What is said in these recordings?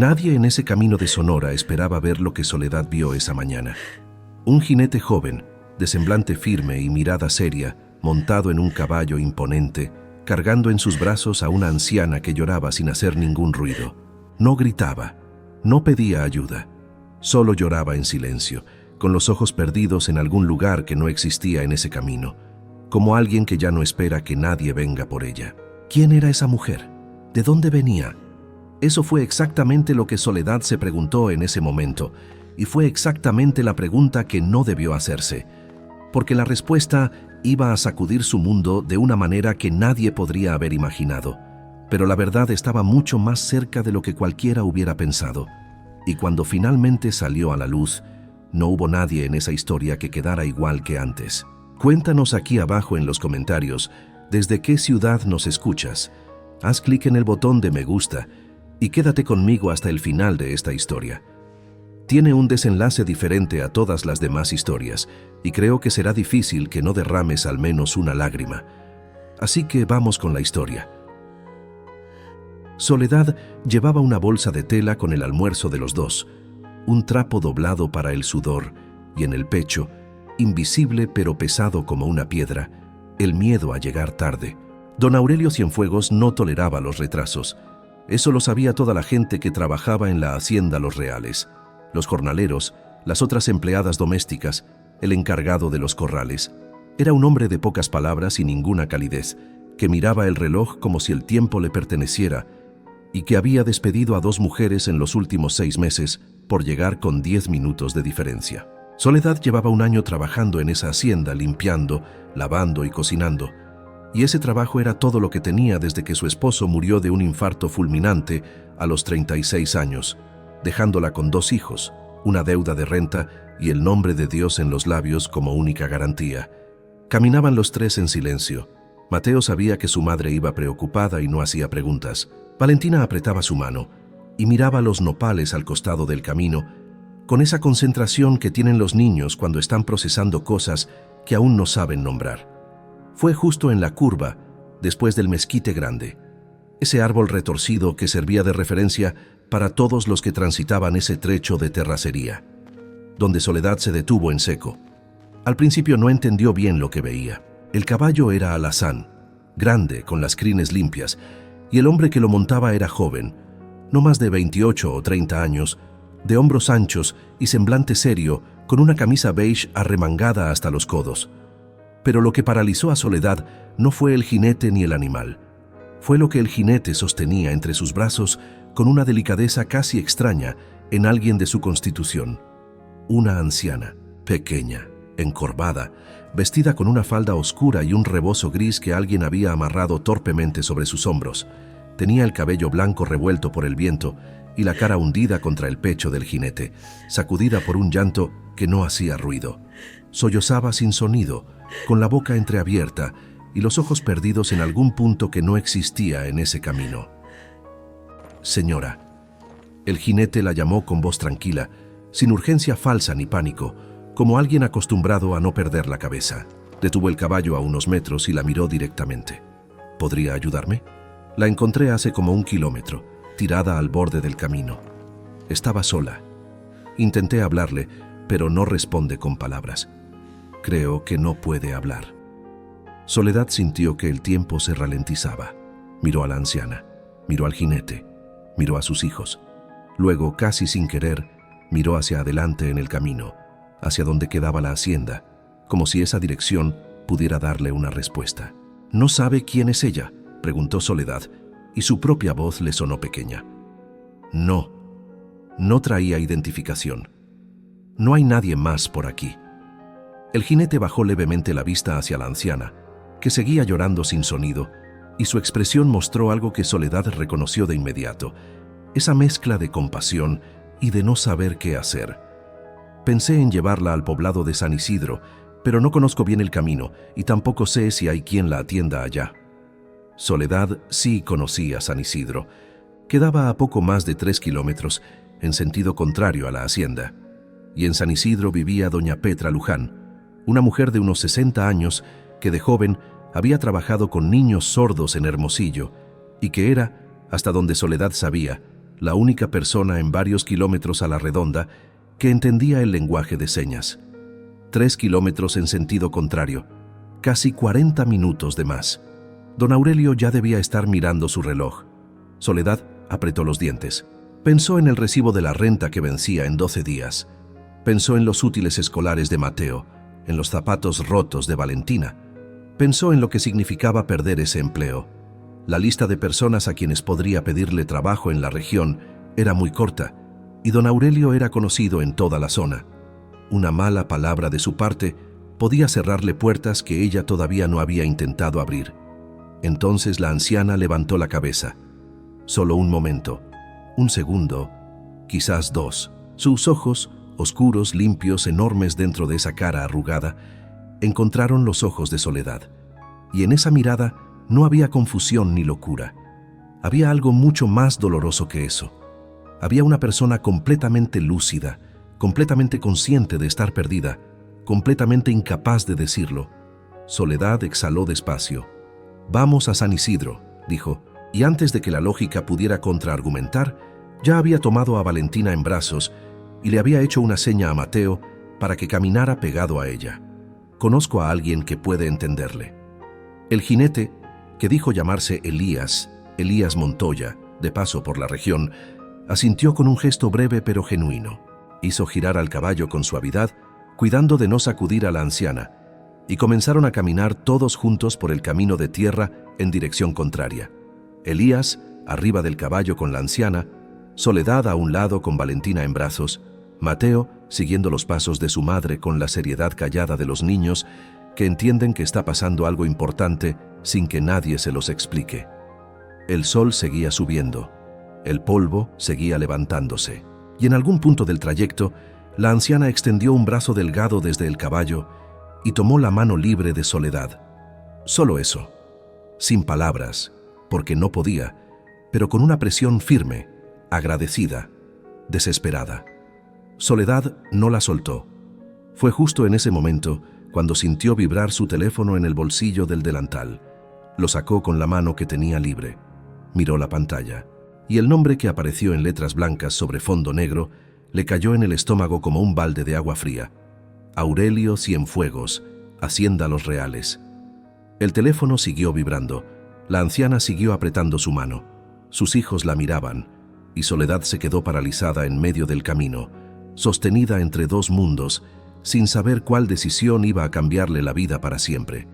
Nadie en ese camino de Sonora esperaba ver lo que Soledad vio esa mañana. Un jinete joven, de semblante firme y mirada seria, montado en un caballo imponente, cargando en sus brazos a una anciana que lloraba sin hacer ningún ruido. No gritaba, no pedía ayuda, solo lloraba en silencio, con los ojos perdidos en algún lugar que no existía en ese camino, como alguien que ya no espera que nadie venga por ella. ¿Quién era esa mujer? ¿De dónde venía? Eso fue exactamente lo que Soledad se preguntó en ese momento, y fue exactamente la pregunta que no debió hacerse, porque la respuesta iba a sacudir su mundo de una manera que nadie podría haber imaginado. Pero la verdad estaba mucho más cerca de lo que cualquiera hubiera pensado, y cuando finalmente salió a la luz, no hubo nadie en esa historia que quedara igual que antes. Cuéntanos aquí abajo en los comentarios desde qué ciudad nos escuchas. Haz clic en el botón de me gusta y quédate conmigo hasta el final de esta historia. Tiene un desenlace diferente a todas las demás historias y creo que será difícil que no derrames al menos una lágrima. Así que vamos con la historia. Soledad llevaba una bolsa de tela con el almuerzo de los dos, un trapo doblado para el sudor y en el pecho, invisible pero pesado como una piedra, el miedo a llegar tarde. Don Aurelio Cienfuegos no toleraba los retrasos. Eso lo sabía toda la gente que trabajaba en la hacienda Los Reales, los jornaleros, las otras empleadas domésticas, el encargado de los corrales. Era un hombre de pocas palabras y ninguna calidez, que miraba el reloj como si el tiempo le perteneciera y que había despedido a 2 mujeres en los últimos 6 meses por llegar con 10 minutos de diferencia. Soledad llevaba un año trabajando en esa hacienda, limpiando, lavando y cocinando, y ese trabajo era todo lo que tenía desde que su esposo murió de un infarto fulminante a los 36 años, dejándola con 2 hijos, una deuda de renta y el nombre de Dios en los labios como única garantía. Caminaban los 3 en silencio. Mateo sabía que su madre iba preocupada y no hacía preguntas. Valentina apretaba su mano y miraba los nopales al costado del camino, con esa concentración que tienen los niños cuando están procesando cosas que aún no saben nombrar. Fue justo en la curva, después del mezquite grande, ese árbol retorcido que servía de referencia para todos los que transitaban ese trecho de terracería, donde Soledad se detuvo en seco. Al principio no entendió bien lo que veía. El caballo era alazán, grande, con las crines limpias, y el hombre que lo montaba era joven, no más de 28 o 30 años, de hombros anchos y semblante serio, con una camisa beige arremangada hasta los codos. Pero lo que paralizó a Soledad no fue el jinete ni el animal. Fue lo que el jinete sostenía entre sus brazos con una delicadeza casi extraña en alguien de su constitución. Una anciana, pequeña, encorvada, vestida con una falda oscura y un rebozo gris que alguien había amarrado torpemente sobre sus hombros. Tenía el cabello blanco revuelto por el viento y la cara hundida contra el pecho del jinete, sacudida por un llanto que no hacía ruido. Sollozaba sin sonido, con la boca entreabierta y los ojos perdidos en algún punto que no existía en ese camino. «Señora». El jinete la llamó con voz tranquila, sin urgencia falsa ni pánico, como alguien acostumbrado a no perder la cabeza. Detuvo el caballo a unos metros y la miró directamente. «¿Podría ayudarme?» La encontré hace como 1 kilómetro, tirada al borde del camino. Estaba sola. Intenté hablarle, pero no responde con palabras. Creo que no puede hablar. Soledad sintió que el tiempo se ralentizaba. Miró a la anciana, miró al jinete, miró a sus hijos. Luego, casi sin querer, miró hacia adelante en el camino, hacia donde quedaba la hacienda, como si esa dirección pudiera darle una respuesta. «¿No sabe quién es ella?», preguntó Soledad, y su propia voz le sonó pequeña. «No, no traía identificación. No hay nadie más por aquí». El jinete bajó levemente la vista hacia la anciana, que seguía llorando sin sonido, y su expresión mostró algo que Soledad reconoció de inmediato, esa mezcla de compasión y de no saber qué hacer. «Pensé en llevarla al poblado de San Isidro, pero no conozco bien el camino y tampoco sé si hay quien la atienda allá». Soledad sí conocía San Isidro. Quedaba a poco más de 3 kilómetros, en sentido contrario a la hacienda. Y en San Isidro vivía doña Petra Luján, una mujer de unos 60 años que de joven había trabajado con niños sordos en Hermosillo y que era, hasta donde Soledad sabía, la única persona en varios kilómetros a la redonda que entendía el lenguaje de señas. 3 kilómetros en sentido contrario, casi 40 minutos de más. Don Aurelio ya debía estar mirando su reloj. Soledad apretó los dientes. Pensó en el recibo de la renta que vencía en 12 días. Pensó en los útiles escolares de Mateo, en los zapatos rotos de Valentina. Pensó en lo que significaba perder ese empleo. La lista de personas a quienes podría pedirle trabajo en la región era muy corta, y don Aurelio era conocido en toda la zona. Una mala palabra de su parte podía cerrarle puertas que ella todavía no había intentado abrir. Entonces la anciana levantó la cabeza. Solo un momento, un segundo, quizás 2. Sus ojos, oscuros, limpios, enormes dentro de esa cara arrugada, encontraron los ojos de Soledad. Y en esa mirada no había confusión ni locura. Había algo mucho más doloroso que eso. Había una persona completamente lúcida, completamente consciente de estar perdida, completamente incapaz de decirlo. Soledad exhaló despacio. «Vamos a San Isidro», dijo, y antes de que la lógica pudiera contraargumentar, ya había tomado a Valentina en brazos y le había hecho una seña a Mateo para que caminara pegado a ella. Conozco a alguien que puede entenderle. El jinete, que dijo llamarse Elías Montoya, de paso por la región, asintió con un gesto breve pero genuino. Hizo girar al caballo con suavidad, cuidando de no sacudir a la anciana, y comenzaron a caminar todos juntos por el camino de tierra en dirección contraria. Elías, arriba del caballo con la anciana, Soledad a un lado con Valentina en brazos, Mateo siguiendo los pasos de su madre con la seriedad callada de los niños que entienden que está pasando algo importante sin que nadie se los explique. El sol seguía subiendo, el polvo seguía levantándose, y en algún punto del trayecto, la anciana extendió un brazo delgado desde el caballo y tomó la mano libre de Soledad. Solo eso, sin palabras, porque no podía, pero con una presión firme, agradecida, desesperada. Soledad no la soltó. Fue justo en ese momento cuando sintió vibrar su teléfono en el bolsillo del delantal. Lo sacó con la mano que tenía libre. Miró la pantalla, y el nombre que apareció en letras blancas sobre fondo negro le cayó en el estómago como un balde de agua fría. Aurelio Cienfuegos, Hacienda Los Reales. El teléfono siguió vibrando. La anciana siguió apretando su mano. Sus hijos la miraban, y Soledad se quedó paralizada en medio del camino, sostenida entre dos mundos, sin saber cuál decisión iba a cambiarle la vida para siempre.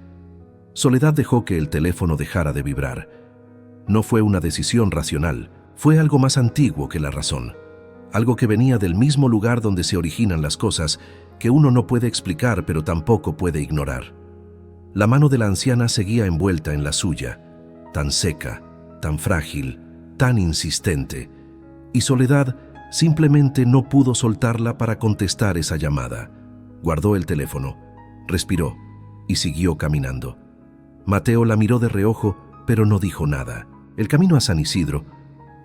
Soledad dejó que el teléfono dejara de vibrar. No fue una decisión racional, fue algo más antiguo que la razón. Algo que venía del mismo lugar donde se originan las cosas que uno no puede explicar pero tampoco puede ignorar. La mano de la anciana seguía envuelta en la suya, tan seca, tan frágil, tan insistente, y Soledad simplemente no pudo soltarla para contestar esa llamada. Guardó el teléfono, respiró y siguió caminando. Mateo la miró de reojo, pero no dijo nada. El camino a San Isidro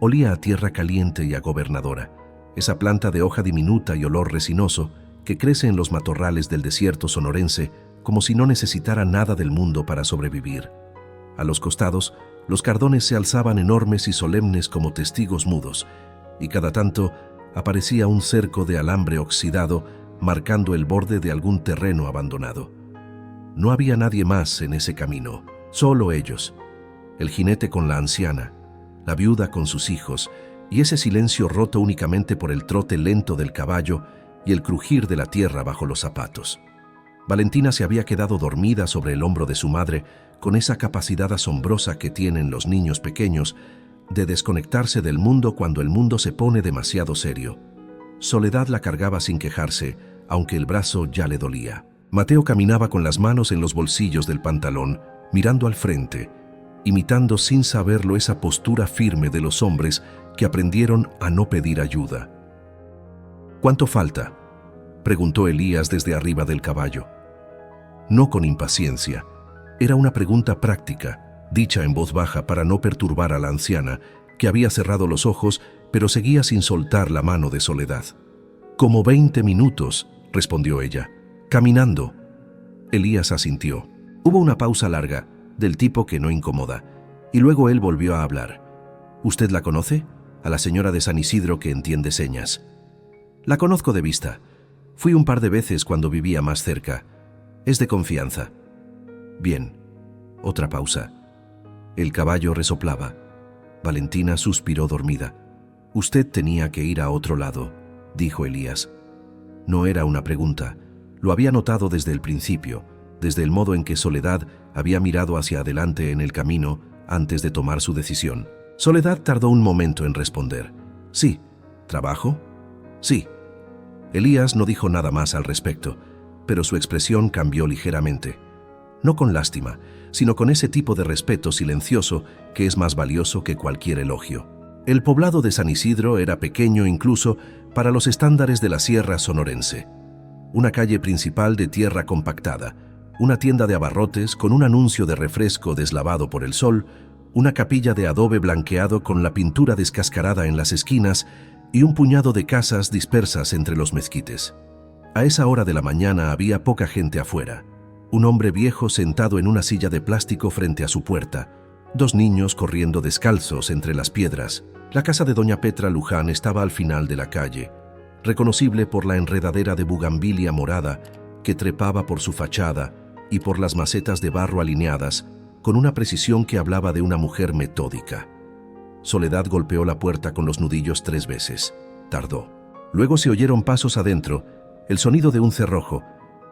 olía a tierra caliente y a gobernadora, esa planta de hoja diminuta y olor resinoso que crece en los matorrales del desierto sonorense como si no necesitara nada del mundo para sobrevivir. A los costados, los cardones se alzaban enormes y solemnes como testigos mudos, y cada tanto aparecía un cerco de alambre oxidado marcando el borde de algún terreno abandonado. No había nadie más en ese camino, solo ellos, el jinete con la anciana, la viuda con sus hijos, y ese silencio roto únicamente por el trote lento del caballo y el crujir de la tierra bajo los zapatos. Valentina se había quedado dormida sobre el hombro de su madre con esa capacidad asombrosa que tienen los niños pequeños de desconectarse del mundo cuando el mundo se pone demasiado serio. Soledad la cargaba sin quejarse, aunque el brazo ya le dolía. Mateo caminaba con las manos en los bolsillos del pantalón, mirando al frente, imitando sin saberlo esa postura firme de los hombres que aprendieron a no pedir ayuda. «¿Cuánto falta?», preguntó Elías desde arriba del caballo. No con impaciencia. Era una pregunta práctica, dicha en voz baja para no perturbar a la anciana, que había cerrado los ojos, pero seguía sin soltar la mano de Soledad. «Como 20 minutos», respondió ella, «caminando». Elías asintió. Hubo una pausa larga, del tipo que no incomoda, y luego él volvió a hablar. «¿Usted la conoce?», a la señora de San Isidro que entiende señas. La conozco de vista. Fui un par de veces cuando vivía más cerca. Es de confianza. Bien. Otra pausa. El caballo resoplaba. Valentina suspiró dormida. Usted tenía que ir a otro lado, dijo Elías. No era una pregunta. Lo había notado desde el principio, desde el modo en que Soledad había mirado hacia adelante en el camino antes de tomar su decisión. Soledad tardó un momento en responder. Sí. ¿Trabajo? Sí. Elías no dijo nada más al respecto, pero su expresión cambió ligeramente. No con lástima, sino con ese tipo de respeto silencioso que es más valioso que cualquier elogio. El poblado de San Isidro era pequeño incluso para los estándares de la sierra sonorense. Una calle principal de tierra compactada, una tienda de abarrotes con un anuncio de refresco deslavado por el sol, una capilla de adobe blanqueado con la pintura descascarada en las esquinas y un puñado de casas dispersas entre los mezquites. A esa hora de la mañana había poca gente afuera. Un hombre viejo sentado en una silla de plástico frente a su puerta, 2 niños corriendo descalzos entre las piedras. La casa de doña Petra Luján estaba al final de la calle, reconocible por la enredadera de bugambilia morada que trepaba por su fachada y por las macetas de barro alineadas con una precisión que hablaba de una mujer metódica. Soledad golpeó la puerta con los nudillos 3 veces. Tardó. Luego se oyeron pasos adentro, el sonido de un cerrojo,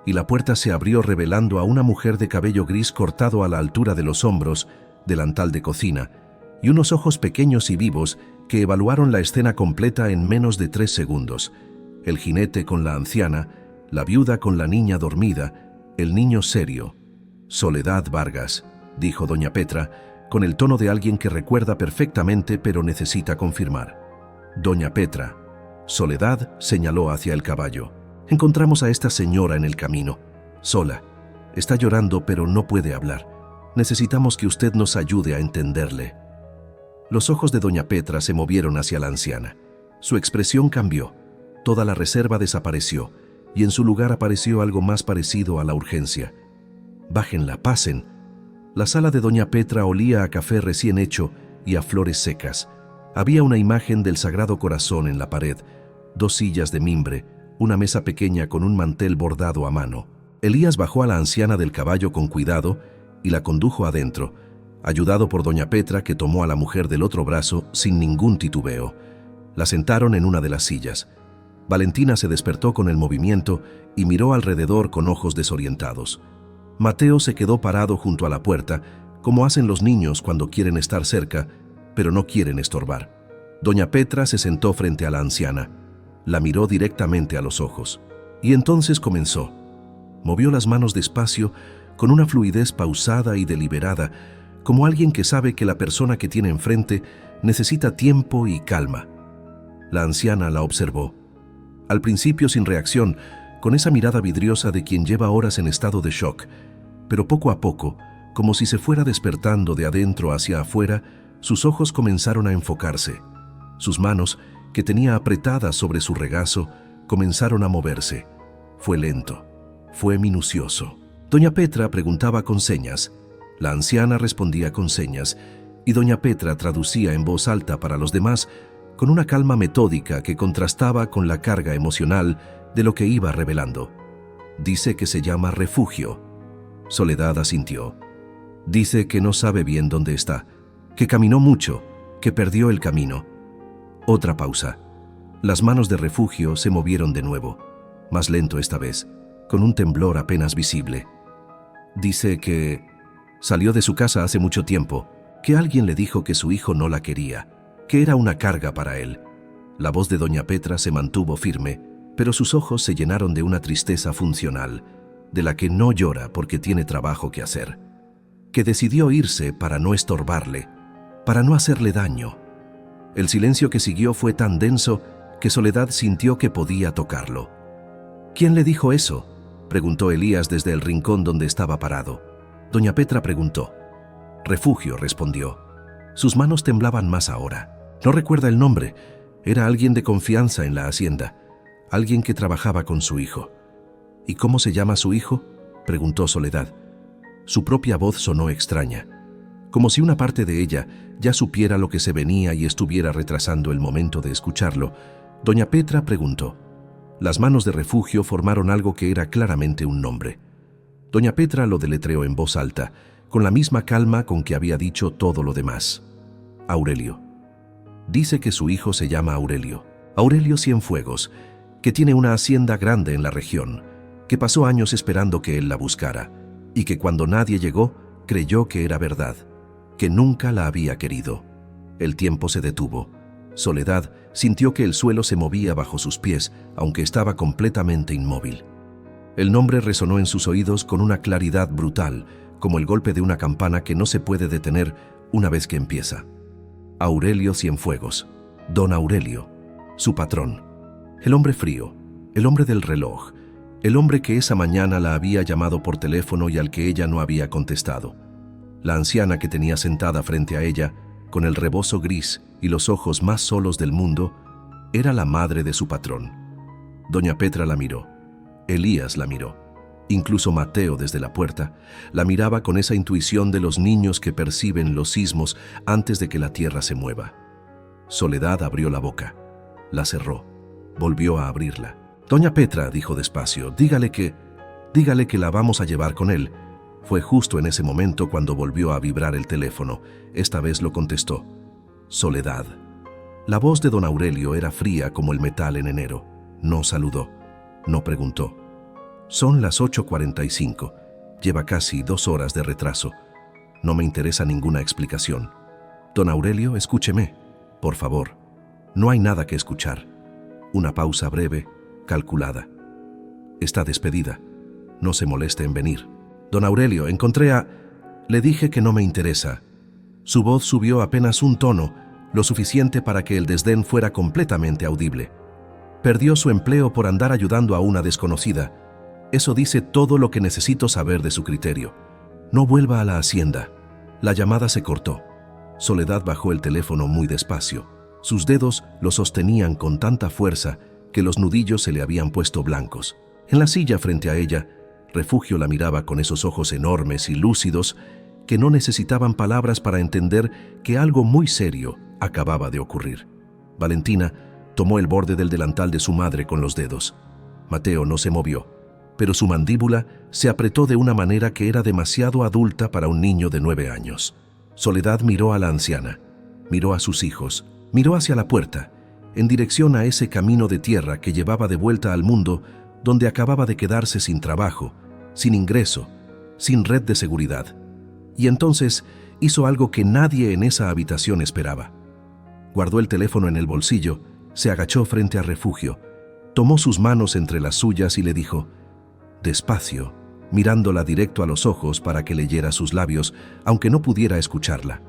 y la puerta se abrió revelando a una mujer de cabello gris cortado a la altura de los hombros, delantal de cocina, y unos ojos pequeños y vivos que evaluaron la escena completa en menos de 3 segundos. El jinete con la anciana, la viuda con la niña dormida, el niño serio. Soledad Vargas, dijo doña Petra, con el tono de alguien que recuerda perfectamente pero necesita confirmar. Doña Petra. Soledad señaló hacia el caballo. Encontramos a esta señora en el camino, sola. Está llorando pero no puede hablar. Necesitamos que usted nos ayude a entenderle. Los ojos de doña Petra se movieron hacia la anciana. Su expresión cambió. Toda la reserva desapareció y en su lugar apareció algo más parecido a la urgencia. Bájenla, pasen. La sala de doña Petra olía a café recién hecho y a flores secas. Había una imagen del Sagrado Corazón en la pared, 2 sillas de mimbre, una mesa pequeña con un mantel bordado a mano. Elías bajó a la anciana del caballo con cuidado y la condujo adentro, ayudado por doña Petra, que tomó a la mujer del otro brazo sin ningún titubeo. La sentaron en una de las sillas. Valentina se despertó con el movimiento y miró alrededor con ojos desorientados. Mateo se quedó parado junto a la puerta, como hacen los niños cuando quieren estar cerca, pero no quieren estorbar. Doña Petra se sentó frente a la anciana. La miró directamente a los ojos. Y entonces comenzó. Movió las manos despacio, con una fluidez pausada y deliberada, como alguien que sabe que la persona que tiene enfrente necesita tiempo y calma. La anciana la observó. Al principio sin reacción, con esa mirada vidriosa de quien lleva horas en estado de shock, pero poco a poco, como si se fuera despertando de adentro hacia afuera, sus ojos comenzaron a enfocarse. Sus manos, que tenía apretadas sobre su regazo, comenzaron a moverse. Fue lento, fue minucioso. Doña Petra preguntaba con señas, la anciana respondía con señas, y doña Petra traducía en voz alta para los demás con una calma metódica que contrastaba con la carga emocional de lo que iba revelando. Dice que se llama Refugio. Soledad asintió. Dice que no sabe bien dónde está, que caminó mucho, que perdió el camino. Otra pausa. Las manos de Refugio se movieron de nuevo, más lento esta vez, con un temblor apenas visible. Dice que salió de su casa hace mucho tiempo, que alguien le dijo que su hijo no la quería, que era una carga para él. La voz de doña Petra se mantuvo firme, pero sus ojos se llenaron de una tristeza funcional, de la que no llora porque tiene trabajo que hacer, que decidió irse para no estorbarle, para no hacerle daño. El silencio que siguió fue tan denso que Soledad sintió que podía tocarlo. ¿Quién le dijo eso?, preguntó Elías desde el rincón donde estaba parado. Doña Petra preguntó. Refugio respondió. Sus manos temblaban más ahora. No recuerda el nombre. Era alguien de confianza en la hacienda, alguien que trabajaba con su hijo. ¿Y cómo se llama su hijo?, preguntó Soledad. Su propia voz sonó extraña, como si una parte de ella ya supiera lo que se venía y estuviera retrasando el momento de escucharlo, doña Petra preguntó. Las manos de Refugio formaron algo que era claramente un nombre. Doña Petra lo deletreó en voz alta, con la misma calma con que había dicho todo lo demás. Aurelio. Dice que su hijo se llama Aurelio. Aurelio Cienfuegos, que tiene una hacienda grande en la región, que pasó años esperando que él la buscara, y que cuando nadie llegó, creyó que era verdad, que nunca la había querido. El tiempo se detuvo. Soledad sintió que el suelo se movía bajo sus pies, aunque estaba completamente inmóvil. El nombre resonó en sus oídos con una claridad brutal, como el golpe de una campana que no se puede detener una vez que empieza. Aurelio Cienfuegos, don Aurelio, su patrón, el hombre frío, el hombre del reloj, el hombre que esa mañana la había llamado por teléfono y al que ella no había contestado. La anciana que tenía sentada frente a ella, con el rebozo gris y los ojos más solos del mundo, era la madre de su patrón. Doña Petra la miró, Elías la miró, incluso Mateo desde la puerta la miraba con esa intuición de los niños que perciben los sismos antes de que la tierra se mueva. Soledad abrió la boca, la cerró, volvió a abrirla. Doña Petra, dijo despacio, dígale que la vamos a llevar con él. Fue justo en ese momento cuando volvió a vibrar el teléfono. Esta vez lo contestó. Soledad. La voz de don Aurelio era fría como el metal en enero. No saludó, no preguntó. Son las 8:45. Lleva casi 2 horas de retraso. No me interesa ninguna explicación. Don Aurelio, escúcheme, por favor. No hay nada que escuchar. Una pausa breve, calculada. Está despedida. No se moleste en venir. Don Aurelio, encontré a... Le dije que no me interesa. Su voz subió apenas un tono, lo suficiente para que el desdén fuera completamente audible. Perdió su empleo por andar ayudando a una desconocida. Eso dice todo lo que necesito saber de su criterio. No vuelva a la hacienda. La llamada se cortó. Soledad bajó el teléfono muy despacio. Sus dedos lo sostenían con tanta fuerza que los nudillos se le habían puesto blancos. En la silla frente a ella, Refugio la miraba con esos ojos enormes y lúcidos que no necesitaban palabras para entender que algo muy serio acababa de ocurrir. Valentina tomó el borde del delantal de su madre con los dedos. Mateo no se movió, pero su mandíbula se apretó de una manera que era demasiado adulta para un niño de 9 años. Soledad miró a la anciana, miró a sus hijos, miró hacia la puerta, en dirección a ese camino de tierra que llevaba de vuelta al mundo donde acababa de quedarse sin trabajo, sin ingreso, sin red de seguridad. Y entonces hizo algo que nadie en esa habitación esperaba. Guardó el teléfono en el bolsillo, se agachó frente a Refugio, tomó sus manos entre las suyas y le dijo, despacio, mirándola directo a los ojos para que leyera sus labios, aunque no pudiera escucharla.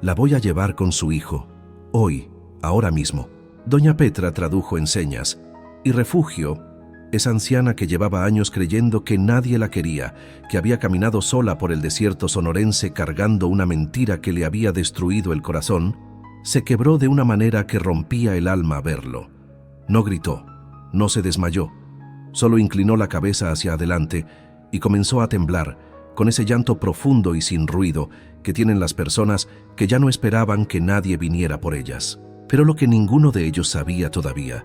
La voy a llevar con su hijo, hoy, ahora mismo. Doña Petra tradujo en señas, y Refugio, esa anciana que llevaba años creyendo que nadie la quería, que había caminado sola por el desierto sonorense cargando una mentira que le había destruido el corazón, se quebró de una manera que rompía el alma verlo. No gritó, no se desmayó, solo inclinó la cabeza hacia adelante y comenzó a temblar, con ese llanto profundo y sin ruido que tienen las personas que ya no esperaban que nadie viniera por ellas. Pero lo que ninguno de ellos sabía todavía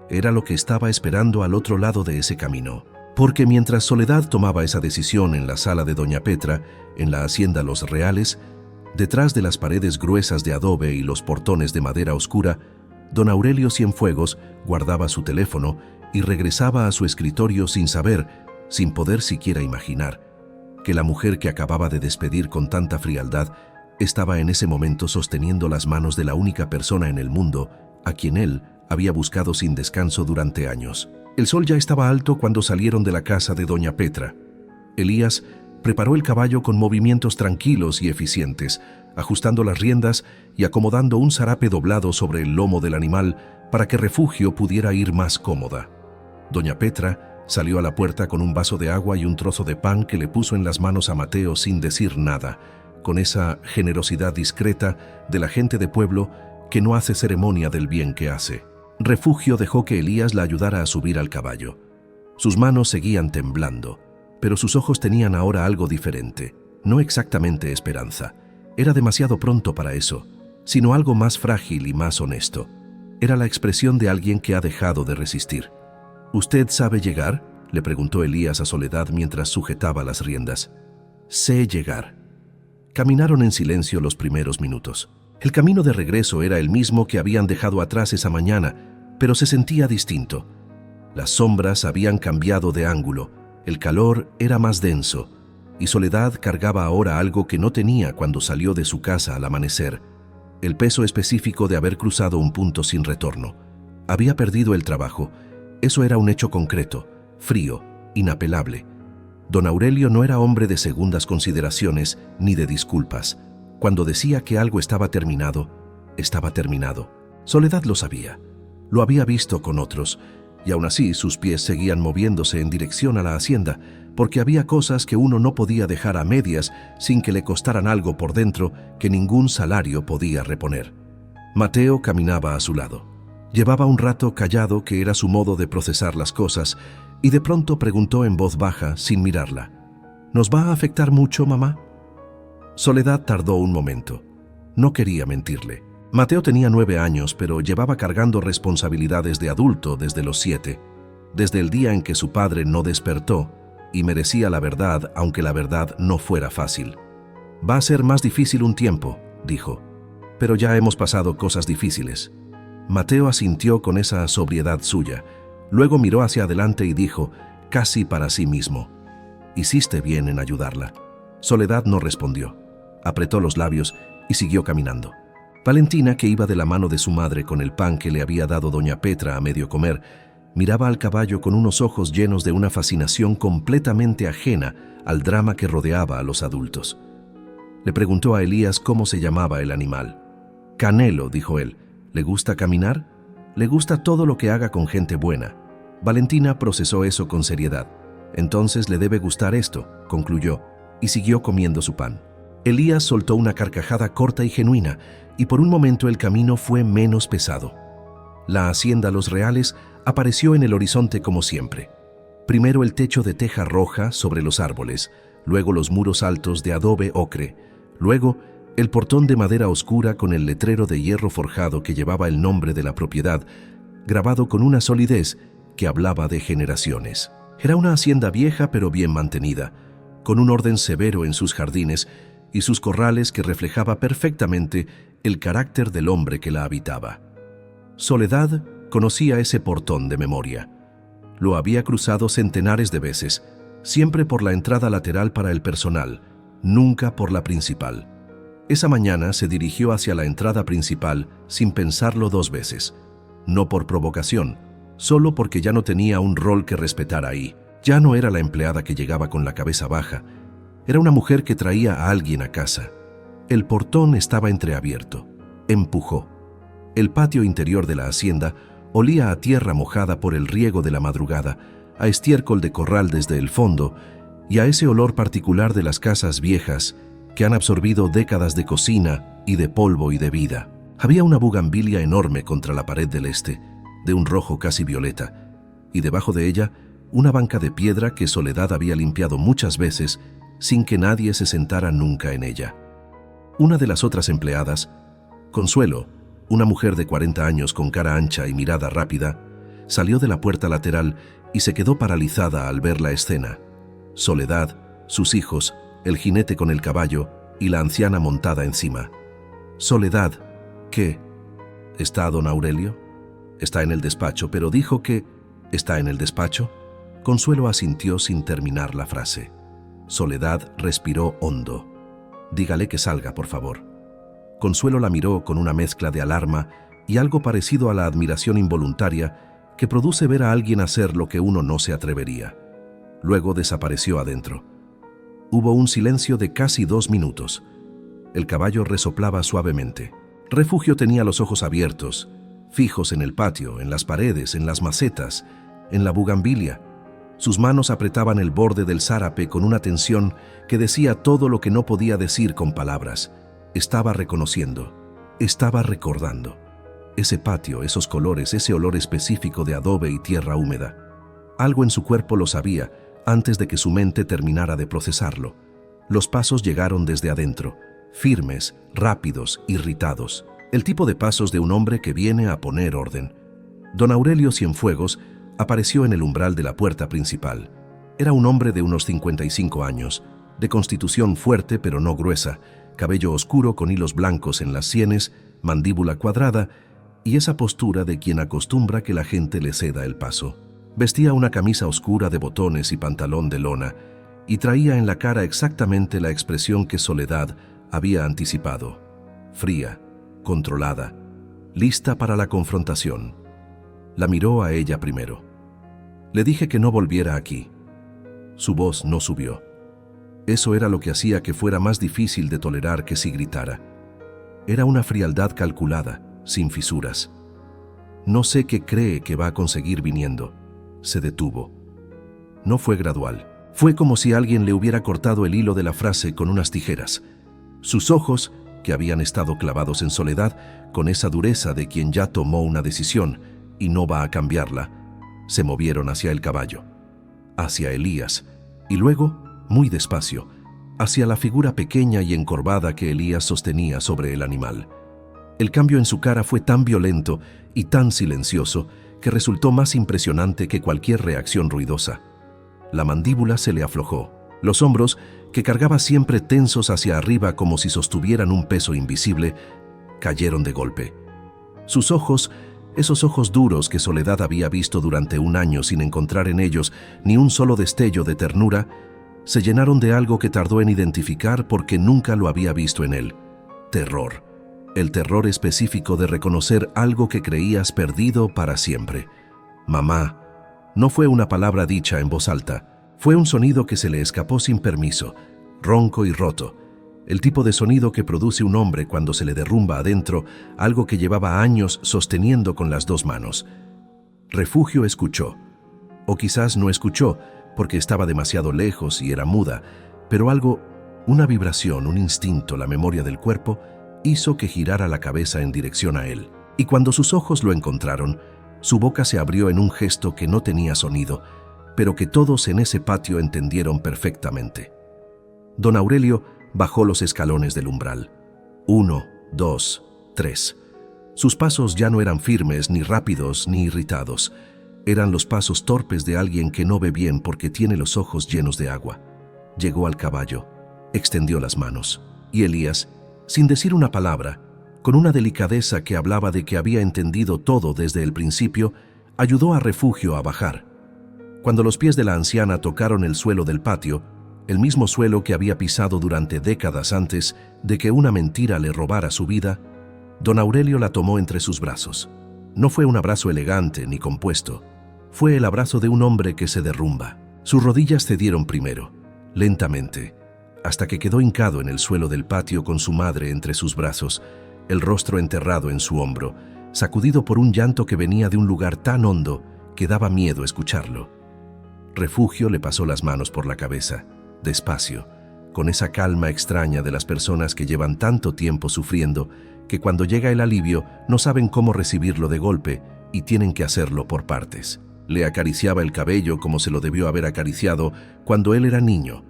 era lo que estaba esperando al otro lado de ese camino. Porque mientras Soledad tomaba esa decisión en la sala de doña Petra, en la hacienda Los Reales, detrás de las paredes gruesas de adobe y los portones de madera oscura, don Aurelio Cienfuegos guardaba su teléfono y regresaba a su escritorio sin saber, sin poder siquiera imaginar, que la mujer que acababa de despedir con tanta frialdad estaba en ese momento sosteniendo las manos de la única persona en el mundo a quien él había buscado sin descanso durante años. El sol ya estaba alto cuando salieron de la casa de doña Petra. Elías preparó el caballo con movimientos tranquilos y eficientes, ajustando las riendas y acomodando un zarape doblado sobre el lomo del animal para que Refugio pudiera ir más cómoda. Doña Petra salió a la puerta con un vaso de agua y un trozo de pan que le puso en las manos a Mateo sin decir nada, con esa generosidad discreta de la gente de pueblo que no hace ceremonia del bien que hace. Refugio dejó que Elías la ayudara a subir al caballo. Sus manos seguían temblando, pero sus ojos tenían ahora algo diferente, no exactamente esperanza. Era demasiado pronto para eso. sino algo más frágil y más honesto. Era la expresión de alguien que ha dejado de resistir. ¿Usted sabe llegar?, le preguntó Elías a Soledad mientras sujetaba las riendas. Sé llegar. Caminaron en silencio los primeros minutos. El camino de regreso era el mismo que habían dejado atrás esa mañana, pero se sentía distinto. Las sombras habían cambiado de ángulo, el calor era más denso, y Soledad cargaba ahora algo que no tenía cuando salió de su casa al amanecer: el peso específico de haber cruzado un punto sin retorno. Había perdido el trabajo. Eso era un hecho concreto, frío, inapelable. Don Aurelio no era hombre de segundas consideraciones ni de disculpas. Cuando decía que algo estaba terminado, estaba terminado. Soledad lo sabía. Lo había visto con otros, y aún así sus pies seguían moviéndose en dirección a la hacienda, porque había cosas que uno no podía dejar a medias sin que le costaran algo por dentro que ningún salario podía reponer. Mateo caminaba a su lado. Llevaba un rato callado, que era su modo de procesar las cosas, y de pronto preguntó en voz baja, sin mirarla: ¿Nos va a afectar mucho, mamá? Soledad tardó un momento. No quería mentirle. Mateo tenía 9 años, pero llevaba cargando responsabilidades de adulto desde los 7, desde el día en que su padre no despertó, y merecía la verdad, aunque la verdad no fuera fácil. Va a ser más difícil un tiempo, dijo, pero ya hemos pasado cosas difíciles. Mateo asintió con esa sobriedad suya. Luego miró hacia adelante y dijo, casi para sí mismo: hiciste bien en ayudarla. Soledad no respondió. Apretó los labios y siguió caminando. Valentina, que iba de la mano de su madre con el pan que le había dado doña Petra a medio comer, miraba al caballo con unos ojos llenos de una fascinación completamente ajena al drama que rodeaba a los adultos. Le preguntó a Elías cómo se llamaba el animal. Canelo, dijo él. ¿Le gusta caminar? Le gusta todo lo que haga con gente buena. Valentina procesó eso con seriedad. Entonces le debe gustar esto, concluyó, y siguió comiendo su pan. Elías soltó una carcajada corta y genuina, y por un momento el camino fue menos pesado. La hacienda Los Reales apareció en el horizonte como siempre. Primero el techo de teja roja sobre los árboles, luego los muros altos de adobe ocre, luego el portón de madera oscura con el letrero de hierro forjado que llevaba el nombre de la propiedad, grabado con una solidez que hablaba de generaciones. Era una hacienda vieja pero bien mantenida, con un orden severo en sus jardines y sus corrales que reflejaba perfectamente el carácter del hombre que la habitaba. Soledad conocía ese portón de memoria. Lo había cruzado centenares de veces, siempre por la entrada lateral para el personal, nunca por la principal. Esa mañana se dirigió hacia la entrada principal sin pensarlo 2 veces. No por provocación, solo porque ya no tenía un rol que respetar ahí. Ya no era la empleada que llegaba con la cabeza baja. Era una mujer que traía a alguien a casa. El portón estaba entreabierto. Empujó. El patio interior de la hacienda olía a tierra mojada por el riego de la madrugada, a estiércol de corral desde el fondo y a ese olor particular de las casas viejas que han absorbido décadas de cocina y de polvo y de vida. Había una bugambilia enorme contra la pared del este, de un rojo casi violeta, y debajo de ella una banca de piedra que Soledad había limpiado muchas veces sin que nadie se sentara nunca en ella. Una de las otras empleadas, Consuelo, una mujer de 40 años con cara ancha y mirada rápida, salió de la puerta lateral y se quedó paralizada al ver la escena. Soledad, sus hijos, el jinete con el caballo y la anciana montada encima. Soledad, ¿qué? ¿Está don Aurelio? Está en el despacho, pero dijo que... ¿Está en el despacho? Consuelo asintió sin terminar la frase. Soledad respiró hondo. Dígale que salga, por favor. Consuelo la miró con una mezcla de alarma y algo parecido a la admiración involuntaria que produce ver a alguien hacer lo que uno no se atrevería. Luego desapareció adentro. Hubo un silencio de casi 2 minutos. El caballo resoplaba suavemente. Refugio tenía los ojos abiertos, fijos en el patio, en las paredes, en las macetas, en la bugambilia. Sus manos apretaban el borde del zárape con una tensión que decía todo lo que no podía decir con palabras. Estaba reconociendo, estaba recordando. Ese patio, esos colores, ese olor específico de adobe y tierra húmeda. Algo en su cuerpo lo sabía antes de que su mente terminara de procesarlo. Los pasos llegaron desde adentro, firmes, rápidos, irritados. el tipo de pasos de un hombre que viene a poner orden. Don Aurelio Cienfuegos apareció en el umbral de la puerta principal. Era un hombre de unos 55 años, de constitución fuerte pero no gruesa, cabello oscuro con hilos blancos en las sienes, mandíbula cuadrada y esa postura de quien acostumbra que la gente le ceda el paso. Vestía una camisa oscura de botones y pantalón de lona y traía en la cara exactamente la expresión que Soledad había anticipado: fría, controlada, lista para la confrontación. La miró a ella primero. Le dije que no volviera aquí. Su voz no subió. Eso era lo que hacía que fuera más difícil de tolerar que si gritara. Era una frialdad calculada, sin fisuras. No sé qué cree que va a conseguir viniendo. Se detuvo. No fue gradual. Fue como si alguien le hubiera cortado el hilo de la frase con unas tijeras. Sus ojos, que habían estado clavados en Soledad, con esa dureza de quien ya tomó una decisión y no va a cambiarla, se movieron hacia el caballo, hacia Elías, y luego, muy despacio, hacia la figura pequeña y encorvada que Elías sostenía sobre el animal. El cambio en su cara fue tan violento y tan silencioso que resultó más impresionante que cualquier reacción ruidosa. La mandíbula se le aflojó. Los hombros, que cargaba siempre tensos hacia arriba como si sostuvieran un peso invisible, cayeron de golpe. Sus ojos, esos ojos duros que Soledad había visto durante un año sin encontrar en ellos ni un solo destello de ternura, se llenaron de algo que tardó en identificar porque nunca lo había visto en él: terror. El terror específico de reconocer algo que creías perdido para siempre. Mamá. No fue una palabra dicha en voz alta, fue un sonido que se le escapó sin permiso, ronco y roto, el tipo de sonido que produce un hombre cuando se le derrumba adentro algo que llevaba años sosteniendo con las dos manos. Refugio escuchó, o quizás no escuchó porque estaba demasiado lejos y era muda, pero algo, una vibración, un instinto, la memoria del cuerpo, hizo que girara la cabeza en dirección a él. Y cuando sus ojos lo encontraron, su boca se abrió en un gesto que no tenía sonido, pero que todos en ese patio entendieron perfectamente. Don Aurelio bajó los escalones del umbral. 1, 2, 3. Sus pasos ya no eran firmes, ni rápidos, ni irritados. Eran los pasos torpes de alguien que no ve bien porque tiene los ojos llenos de agua. Llegó al caballo, extendió las manos, y Elías, sin decir una palabra, con una delicadeza que hablaba de que había entendido todo desde el principio, ayudó a Refugio a bajar. Cuando los pies de la anciana tocaron el suelo del patio, el mismo suelo que había pisado durante décadas antes de que una mentira le robara su vida, don Aurelio la tomó entre sus brazos. No fue un abrazo elegante ni compuesto, fue el abrazo de un hombre que se derrumba. Sus rodillas cedieron primero, lentamente, hasta que quedó hincado en el suelo del patio con su madre entre sus brazos, el rostro enterrado en su hombro, sacudido por un llanto que venía de un lugar tan hondo que daba miedo escucharlo. Refugio le pasó las manos por la cabeza, despacio, con esa calma extraña de las personas que llevan tanto tiempo sufriendo que cuando llega el alivio no saben cómo recibirlo de golpe y tienen que hacerlo por partes. Le acariciaba el cabello como se lo debió haber acariciado cuando él era niño,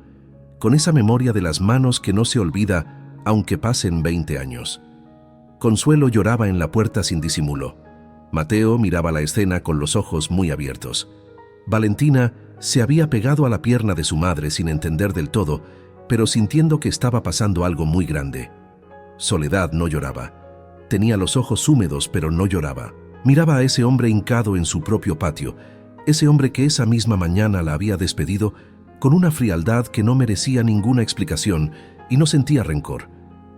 con esa memoria de las manos que no se olvida aunque pasen 20 años. Consuelo lloraba en la puerta sin disimulo. Mateo miraba la escena con los ojos muy abiertos. Valentina se había pegado a la pierna de su madre sin entender del todo, pero sintiendo que estaba pasando algo muy grande. Soledad no lloraba. Tenía los ojos húmedos, pero no lloraba. Miraba a ese hombre hincado en su propio patio, ese hombre que esa misma mañana la había despedido con una frialdad que no merecía ninguna explicación, y no sentía rencor.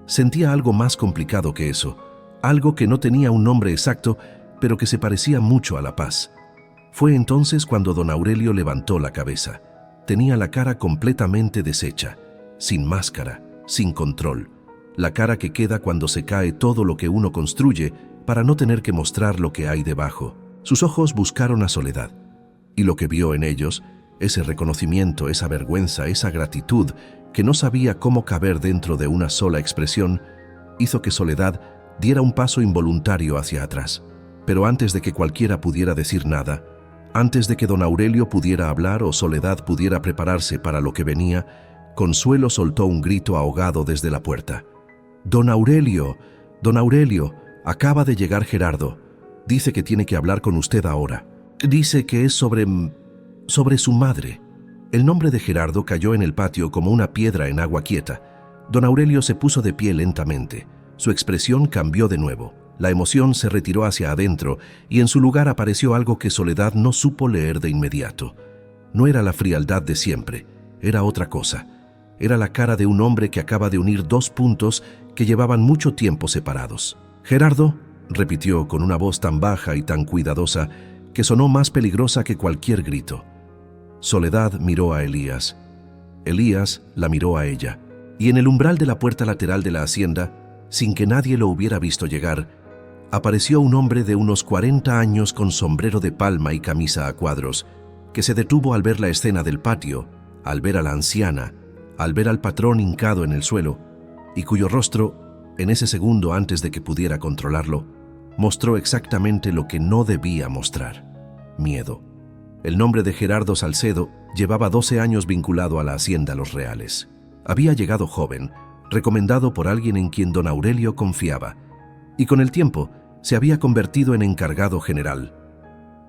Sentía algo más complicado que eso, algo que no tenía un nombre exacto, pero que se parecía mucho a la paz. Fue entonces cuando don Aurelio levantó la cabeza. Tenía la cara completamente deshecha, sin máscara, sin control. La cara que queda cuando se cae todo lo que uno construye para no tener que mostrar lo que hay debajo. Sus ojos buscaron a Soledad, y lo que vio en ellos, ese reconocimiento, esa vergüenza, esa gratitud, que no sabía cómo caber dentro de una sola expresión, hizo que Soledad diera un paso involuntario hacia atrás. Pero antes de que cualquiera pudiera decir nada, antes de que don Aurelio pudiera hablar o Soledad pudiera prepararse para lo que venía, Consuelo soltó un grito ahogado desde la puerta. «¡Don Aurelio! ¡Don Aurelio! Acaba de llegar Gerardo. Dice que tiene que hablar con usted ahora. Dice que es sobre su madre. El nombre de Gerardo cayó en el patio como una piedra en agua quieta. Don Aurelio se puso de pie lentamente. Su expresión cambió de nuevo. La emoción se retiró hacia adentro y en su lugar apareció algo que Soledad no supo leer de inmediato. No era la frialdad de siempre, era otra cosa. Era la cara de un hombre que acaba de unir dos puntos que llevaban mucho tiempo separados. «Gerardo», repitió con una voz tan baja y tan cuidadosa que sonó más peligrosa que cualquier grito. Soledad miró a Elías. Elías la miró a ella. Y en el umbral de la puerta lateral de la hacienda, sin que nadie lo hubiera visto llegar, apareció un hombre de unos 40 años con sombrero de palma y camisa a cuadros, que se detuvo al ver la escena del patio, al ver a la anciana, al ver al patrón hincado en el suelo, y cuyo rostro, en ese segundo antes de que pudiera controlarlo, mostró exactamente lo que no debía mostrar: miedo. El nombre de Gerardo Salcedo llevaba 12 años vinculado a la hacienda Los Reales. Había llegado joven, recomendado por alguien en quien don Aurelio confiaba, y con el tiempo se había convertido en encargado general,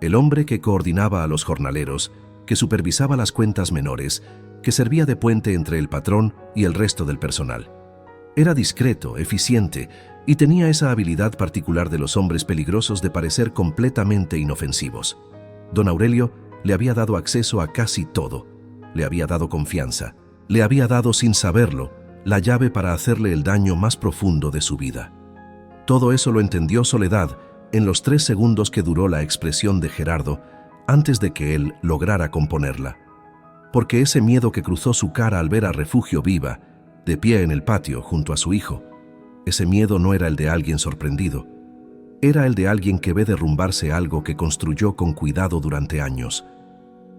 el hombre que coordinaba a los jornaleros, que supervisaba las cuentas menores, que servía de puente entre el patrón y el resto del personal. Era discreto, eficiente, y tenía esa habilidad particular de los hombres peligrosos de parecer completamente inofensivos. Don Aurelio le había dado acceso a casi todo, le había dado confianza, le había dado sin saberlo la llave para hacerle el daño más profundo de su vida. Todo eso lo entendió Soledad en los 3 segundos que duró la expresión de Gerardo antes de que él lograra componerla. Porque ese miedo que cruzó su cara al ver a Refugio viva, de pie en el patio junto a su hijo, ese miedo no era el de alguien sorprendido. Era el de alguien que ve derrumbarse algo que construyó con cuidado durante años.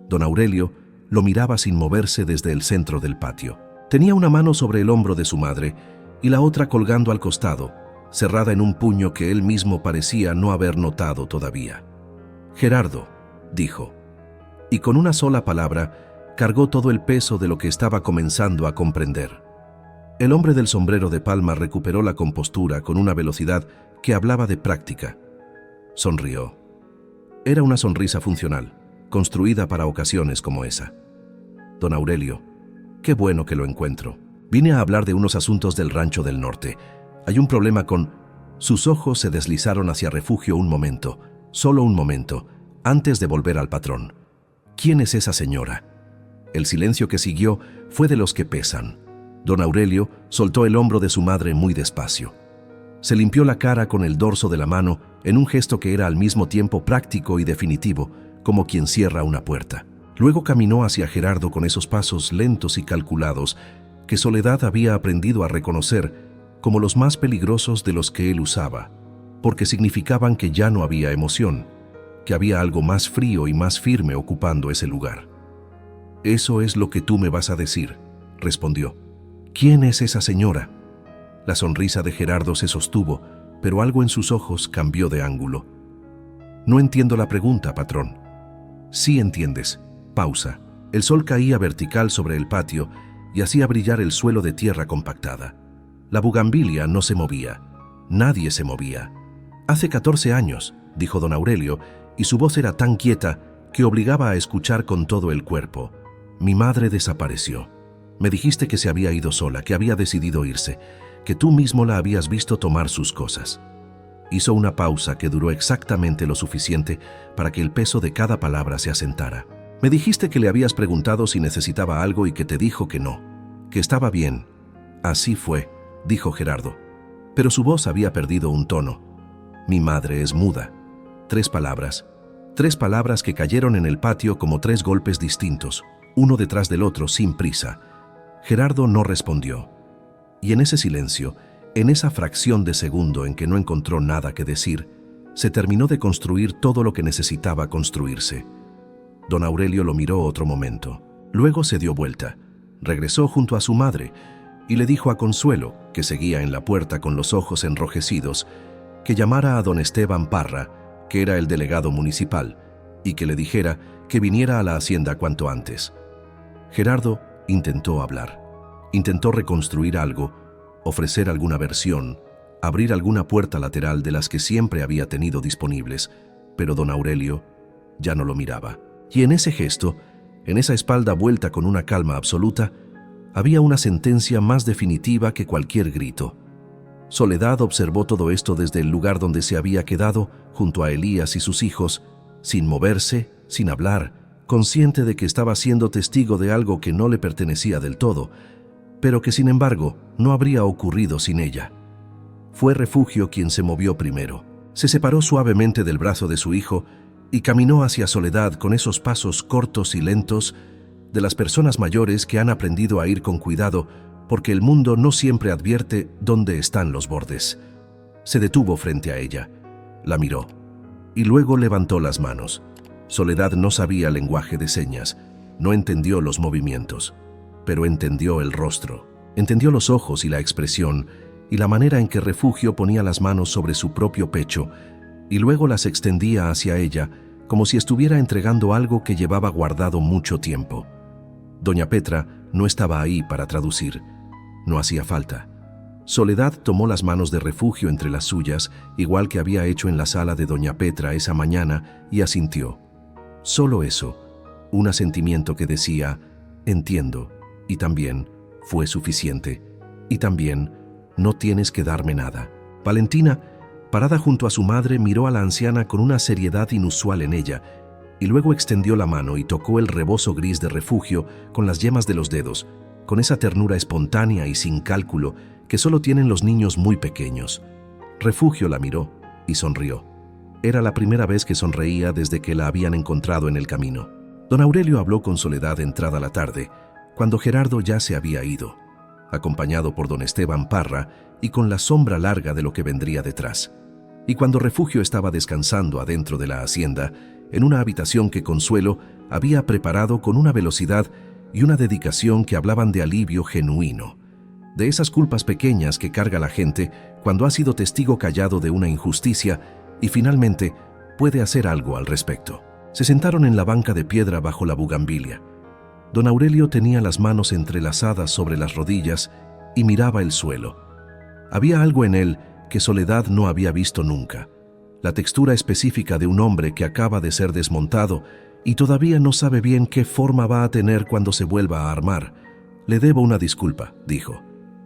Don Aurelio lo miraba sin moverse desde el centro del patio. Tenía una mano sobre el hombro de su madre y la otra colgando al costado, cerrada en un puño que él mismo parecía no haber notado todavía. «Gerardo», dijo, y con una sola palabra cargó todo el peso de lo que estaba comenzando a comprender. El hombre del sombrero de palma recuperó la compostura con una velocidad que hablaba de práctica. Sonrió. Era una sonrisa funcional, construida para ocasiones como esa. «Don Aurelio, qué bueno que lo encuentro. Vine a hablar de unos asuntos del rancho del norte. Hay un problema con...». Sus ojos se deslizaron hacia Refugio un momento, solo un momento, antes de volver al patrón. «¿Quién es esa señora?». El silencio que siguió fue de los que pesan. Don Aurelio soltó el hombro de su madre muy despacio. Se limpió la cara con el dorso de la mano en un gesto que era al mismo tiempo práctico y definitivo, como quien cierra una puerta. Luego caminó hacia Gerardo con esos pasos lentos y calculados que Soledad había aprendido a reconocer como los más peligrosos de los que él usaba, porque significaban que ya no había emoción, que había algo más frío y más firme ocupando ese lugar. «Eso es lo que tú me vas a decir», respondió. «¿Quién es esa señora?». La sonrisa de Gerardo se sostuvo, pero algo en sus ojos cambió de ángulo. «No entiendo la pregunta, patrón». «Sí entiendes». Pausa. El sol caía vertical sobre el patio y hacía brillar el suelo de tierra compactada. La bugambilia no se movía. Nadie se movía. «Hace 14 años», dijo don Aurelio, y su voz era tan quieta que obligaba a escuchar con todo el cuerpo. «Mi madre desapareció. Me dijiste que se había ido sola, que había decidido irse, que tú mismo la habías visto tomar sus cosas». Hizo una pausa que duró exactamente lo suficiente para que el peso de cada palabra se asentara. «Me dijiste que le habías preguntado si necesitaba algo y que te dijo que no, que estaba bien». «Así fue», dijo Gerardo, pero su voz había perdido un tono. «Mi madre es muda». 3 palabras. 3 palabras que cayeron en el patio como 3 golpes distintos, uno detrás del otro, sin prisa. Gerardo no respondió. Y en ese silencio, en esa fracción de segundo en que no encontró nada que decir, se terminó de construir todo lo que necesitaba construirse. Don Aurelio lo miró otro momento. Luego se dio vuelta, regresó junto a su madre y le dijo a Consuelo, que seguía en la puerta con los ojos enrojecidos, que llamara a don Esteban Parra, que era el delegado municipal, y que le dijera que viniera a la hacienda cuanto antes. Gerardo intentó hablar, intentó reconstruir algo, ofrecer alguna versión, abrir alguna puerta lateral de las que siempre había tenido disponibles, pero don Aurelio ya no lo miraba. Y en ese gesto, en esa espalda vuelta con una calma absoluta, había una sentencia más definitiva que cualquier grito. Soledad observó todo esto desde el lugar donde se había quedado, junto a Elías y sus hijos, sin moverse, sin hablar, consciente de que estaba siendo testigo de algo que no le pertenecía del todo, pero que sin embargo no habría ocurrido sin ella. Fue Refugio quien se movió primero. Se separó suavemente del brazo de su hijo y caminó hacia Soledad con esos pasos cortos y lentos de las personas mayores que han aprendido a ir con cuidado porque el mundo no siempre advierte dónde están los bordes. Se detuvo frente a ella, la miró y luego levantó las manos. Soledad no sabía lenguaje de señas, no entendió los movimientos, pero entendió el rostro, entendió los ojos y la expresión y la manera en que Refugio ponía las manos sobre su propio pecho y luego las extendía hacia ella como si estuviera entregando algo que llevaba guardado mucho tiempo. Doña Petra no estaba ahí para traducir. No hacía falta. Soledad tomó las manos de Refugio entre las suyas, igual que había hecho en la sala de doña Petra esa mañana, y asintió. Solo eso, un asentimiento que decía, entiendo, y también fue suficiente, y también no tienes que darme nada. Valentina, parada junto a su madre, miró a la anciana con una seriedad inusual en ella, y luego extendió la mano y tocó el rebozo gris de Refugio con las yemas de los dedos, con esa ternura espontánea y sin cálculo que solo tienen los niños muy pequeños. Refugio la miró y sonrió. Era la primera vez que sonreía desde que la habían encontrado en el camino. Don Aurelio habló con Soledad entrada la tarde, cuando Gerardo ya se había ido, acompañado por don Esteban Parra y con la sombra larga de lo que vendría detrás. Y cuando Refugio estaba descansando adentro de la hacienda, en una habitación que Consuelo había preparado con una velocidad y una dedicación que hablaban de alivio genuino, de esas culpas pequeñas que carga la gente cuando ha sido testigo callado de una injusticia y finalmente puede hacer algo al respecto. Se sentaron en la banca de piedra bajo la bugambilia. Don Aurelio tenía las manos entrelazadas sobre las rodillas y miraba el suelo. Había algo en él que Soledad no había visto nunca. La textura específica de un hombre que acaba de ser desmontado y todavía no sabe bien qué forma va a tener cuando se vuelva a armar. Le debo una disculpa, dijo.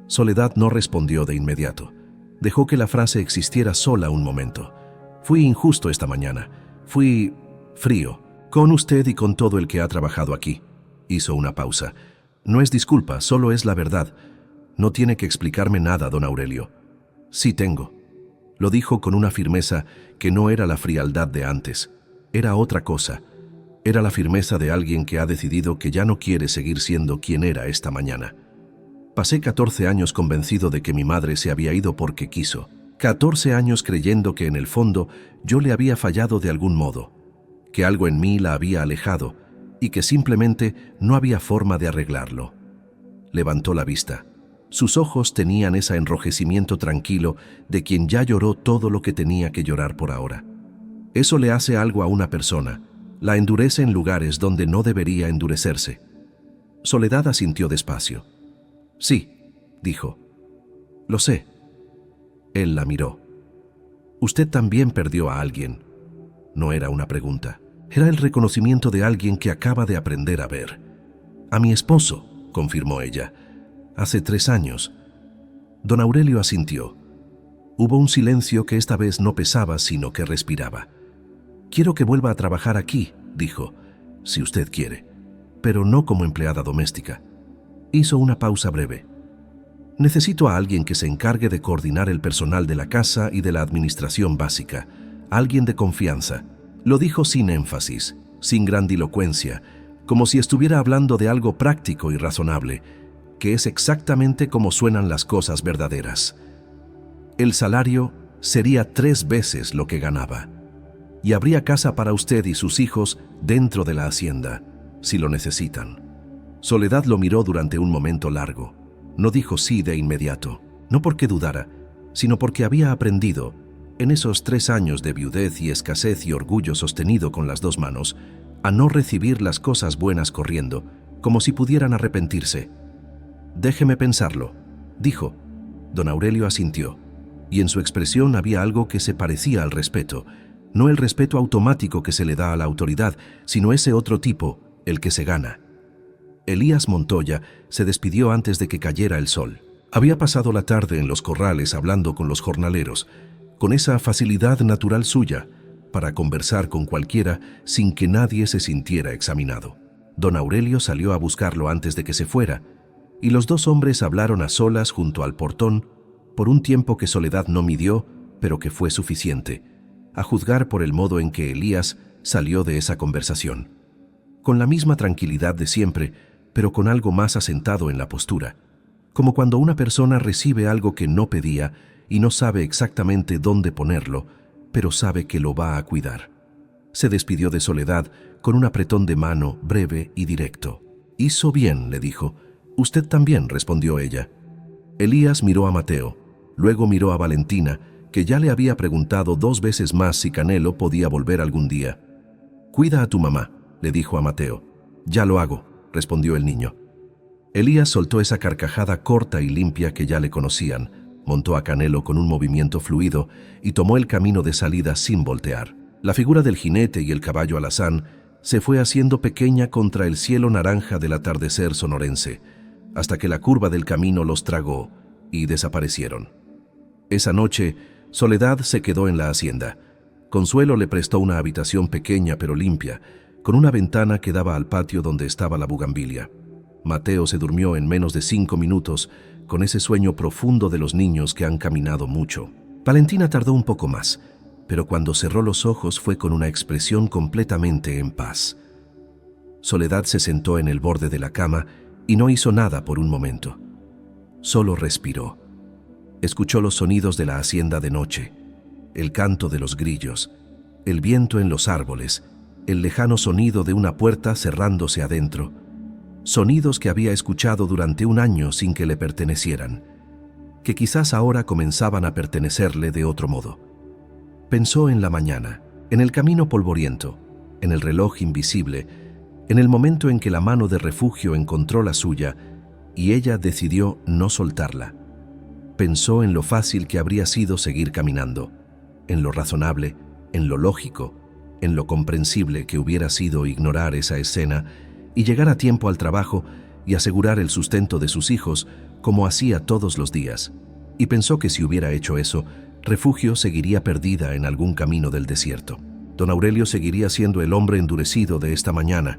Soledad no respondió de inmediato. Dejó que la frase existiera sola un momento. Fui injusto esta mañana. Fui frío. Con usted y con todo el que ha trabajado aquí. Hizo una pausa. No es disculpa, solo es la verdad. No tiene que explicarme nada, don Aurelio. Sí tengo. Lo dijo con una firmeza que no era la frialdad de antes. Era otra cosa. Era la firmeza de alguien que ha decidido que ya no quiere seguir siendo quien era esta mañana. Pasé 14 años convencido de que mi madre se había ido porque quiso. 14 años creyendo que en el fondo yo le había fallado de algún modo, que algo en mí la había alejado y que simplemente no había forma de arreglarlo. Levantó la vista. Sus ojos tenían ese enrojecimiento tranquilo de quien ya lloró todo lo que tenía que llorar por ahora. Eso le hace algo a una persona, la endurece en lugares donde no debería endurecerse. Soledad asintió despacio. Sí, dijo. Lo sé. Él la miró. Usted también perdió a alguien. No era una pregunta. Era el reconocimiento de alguien que acaba de aprender a ver. A mi esposo, confirmó ella. Hace 3 años. Don Aurelio asintió. Hubo un silencio que esta vez no pesaba, sino que respiraba. Quiero que vuelva a trabajar aquí, dijo, si usted quiere, pero no como empleada doméstica. Hizo una pausa breve. Necesito a alguien que se encargue de coordinar el personal de la casa y de la administración básica. Alguien de confianza. Lo dijo sin énfasis, sin grandilocuencia, como si estuviera hablando de algo práctico y razonable, que es exactamente como suenan las cosas verdaderas. El salario sería 3 veces lo que ganaba. Y habría casa para usted y sus hijos dentro de la hacienda, si lo necesitan. Soledad lo miró durante un momento largo. No dijo sí de inmediato, no porque dudara, sino porque había aprendido, en esos 3 años de viudez y escasez y orgullo sostenido con las 2 manos, a no recibir las cosas buenas corriendo, como si pudieran arrepentirse. Déjeme pensarlo, dijo. Don Aurelio asintió. y en su expresión había algo que se parecía al respeto, no el respeto automático que se le da a la autoridad, sino ese otro tipo, el que se gana. Elías Montoya se despidió antes de que cayera el sol. Había pasado la tarde en los corrales hablando con los jornaleros, con esa facilidad natural suya para conversar con cualquiera sin que nadie se sintiera examinado. Don Aurelio salió a buscarlo antes de que se fuera, y los dos hombres hablaron a solas junto al portón por un tiempo que Soledad no midió, pero que fue suficiente, a juzgar por el modo en que Elías salió de esa conversación. Con la misma tranquilidad de siempre, pero con algo más asentado en la postura, como cuando una persona recibe algo que no pedía y no sabe exactamente dónde ponerlo, pero sabe que lo va a cuidar. Se despidió de Soledad con un apretón de mano breve y directo. «Hizo bien», le dijo. «Usted también», respondió ella. Elías miró a Mateo, luego miró a Valentina, que ya le había preguntado 2 veces más si Canelo podía volver algún día. «Cuida a tu mamá», le dijo a Mateo. «Ya lo hago», respondió el niño. Elías soltó esa carcajada corta y limpia que ya le conocían, montó a Canelo con un movimiento fluido y tomó el camino de salida sin voltear. La figura del jinete y el caballo alazán se fue haciendo pequeña contra el cielo naranja del atardecer sonorense, hasta que la curva del camino los tragó y desaparecieron. Esa noche, Soledad se quedó en la hacienda. Consuelo le prestó una habitación pequeña pero limpia, con una ventana que daba al patio donde estaba la bugambilia. Mateo se durmió en menos de 5 minutos, con ese sueño profundo de los niños que han caminado mucho. Valentina tardó un poco más, pero cuando cerró los ojos fue con una expresión completamente en paz. Soledad se sentó en el borde de la cama y no hizo nada por un momento. Solo respiró. Escuchó los sonidos de la hacienda de noche, el canto de los grillos, el viento en los árboles, el lejano sonido de una puerta cerrándose adentro, sonidos que había escuchado durante un año sin que le pertenecieran, que quizás ahora comenzaban a pertenecerle de otro modo. Pensó en la mañana, en el camino polvoriento, en el reloj invisible, en el momento en que la mano de refugio encontró la suya y ella decidió no soltarla. Pensó en lo fácil que habría sido seguir caminando, en lo razonable, en lo lógico, en lo comprensible que hubiera sido ignorar esa escena y llegar a tiempo al trabajo y asegurar el sustento de sus hijos como hacía todos los días. Y pensó que si hubiera hecho eso, Refugio seguiría perdida en algún camino del desierto. Don Aurelio seguiría siendo el hombre endurecido de esta mañana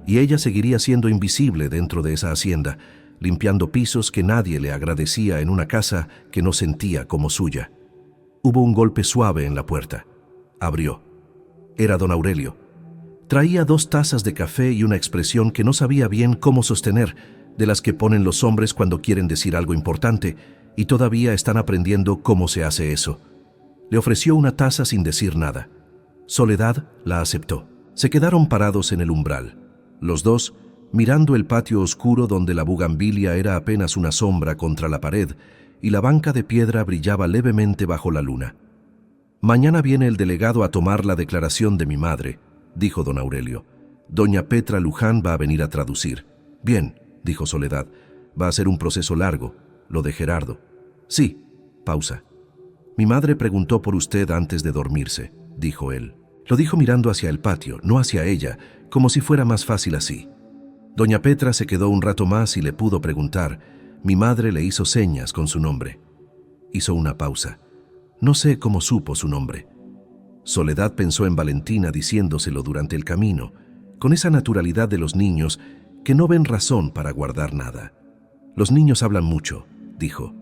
y ella seguiría siendo invisible dentro de esa hacienda, limpiando pisos que nadie le agradecía en una casa que no sentía como suya. Hubo un golpe suave en la puerta. Abrió. Era don Aurelio. Traía 2 tazas de café y una expresión que no sabía bien cómo sostener, de las que ponen los hombres cuando quieren decir algo importante y todavía están aprendiendo cómo se hace eso. Le ofreció una taza sin decir nada. Soledad la aceptó. Se quedaron parados en el umbral, los dos mirando el patio oscuro donde la bugambilia era apenas una sombra contra la pared y la banca de piedra brillaba levemente bajo la luna. «Mañana viene el delegado a tomar la declaración de mi madre», dijo don Aurelio. «Doña Petra Luján va a venir a traducir». «Bien», dijo Soledad, «va a ser un proceso largo, lo de Gerardo». «Sí». Pausa. «Mi madre preguntó por usted antes de dormirse», dijo él. Lo dijo mirando hacia el patio, no hacia ella, como si fuera más fácil así. Doña Petra se quedó un rato más y le pudo preguntar. Mi madre le hizo señas con su nombre. Hizo una pausa. No sé cómo supo su nombre. Soledad pensó en Valentina diciéndoselo durante el camino, con esa naturalidad de los niños que no ven razón para guardar nada. «Los niños hablan mucho», dijo.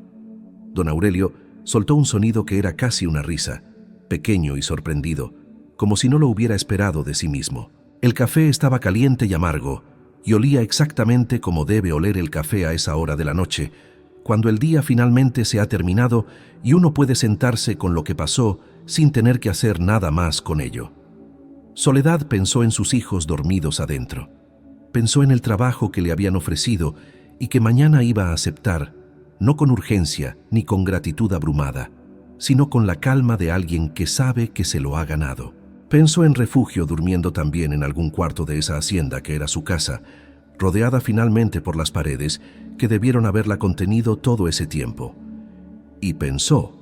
Don Aurelio soltó un sonido que era casi una risa, pequeño y sorprendido, como si no lo hubiera esperado de sí mismo. El café estaba caliente y amargo, y olía exactamente como debe oler el café a esa hora de la noche, cuando el día finalmente se ha terminado y uno puede sentarse con lo que pasó sin tener que hacer nada más con ello. Soledad pensó en sus hijos dormidos adentro. Pensó en el trabajo que le habían ofrecido y que mañana iba a aceptar, no con urgencia ni con gratitud abrumada, sino con la calma de alguien que sabe que se lo ha ganado. Pensó en Refugio durmiendo también en algún cuarto de esa hacienda que era su casa, rodeada finalmente por las paredes que debieron haberla contenido todo ese tiempo. Y pensó,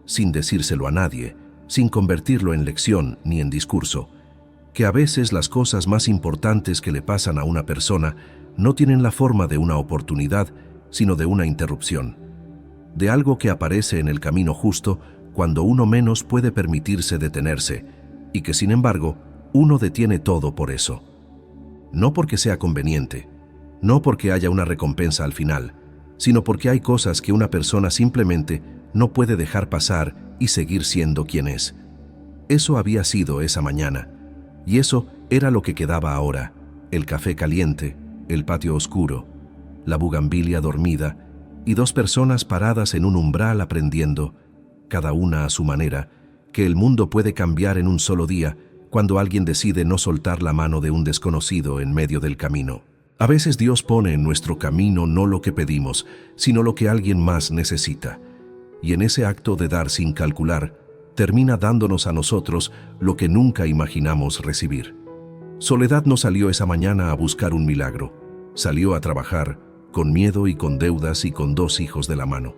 sin decírselo a nadie, sin convertirlo en lección ni en discurso, que a veces las cosas más importantes que le pasan a una persona no tienen la forma de una oportunidad, sino de una interrupción, de algo que aparece en el camino justo cuando uno menos puede permitirse detenerse, y que sin embargo uno detiene todo por eso. No porque sea conveniente, no porque haya una recompensa al final, sino porque hay cosas que una persona simplemente no puede dejar pasar y seguir siendo quien es. Eso había sido esa mañana, y eso era lo que quedaba ahora: el café caliente, el patio oscuro, la bugambilia dormida y dos personas paradas en un umbral aprendiendo, cada una a su manera, que el mundo puede cambiar en un solo día cuando alguien decide no soltar la mano de un desconocido en medio del camino. A veces Dios pone en nuestro camino no lo que pedimos, sino lo que alguien más necesita. Y en ese acto de dar sin calcular, termina dándonos a nosotros lo que nunca imaginamos recibir. Soledad no salió esa mañana a buscar un milagro. Salió a trabajar, con miedo y con deudas y con 2 hijos de la mano.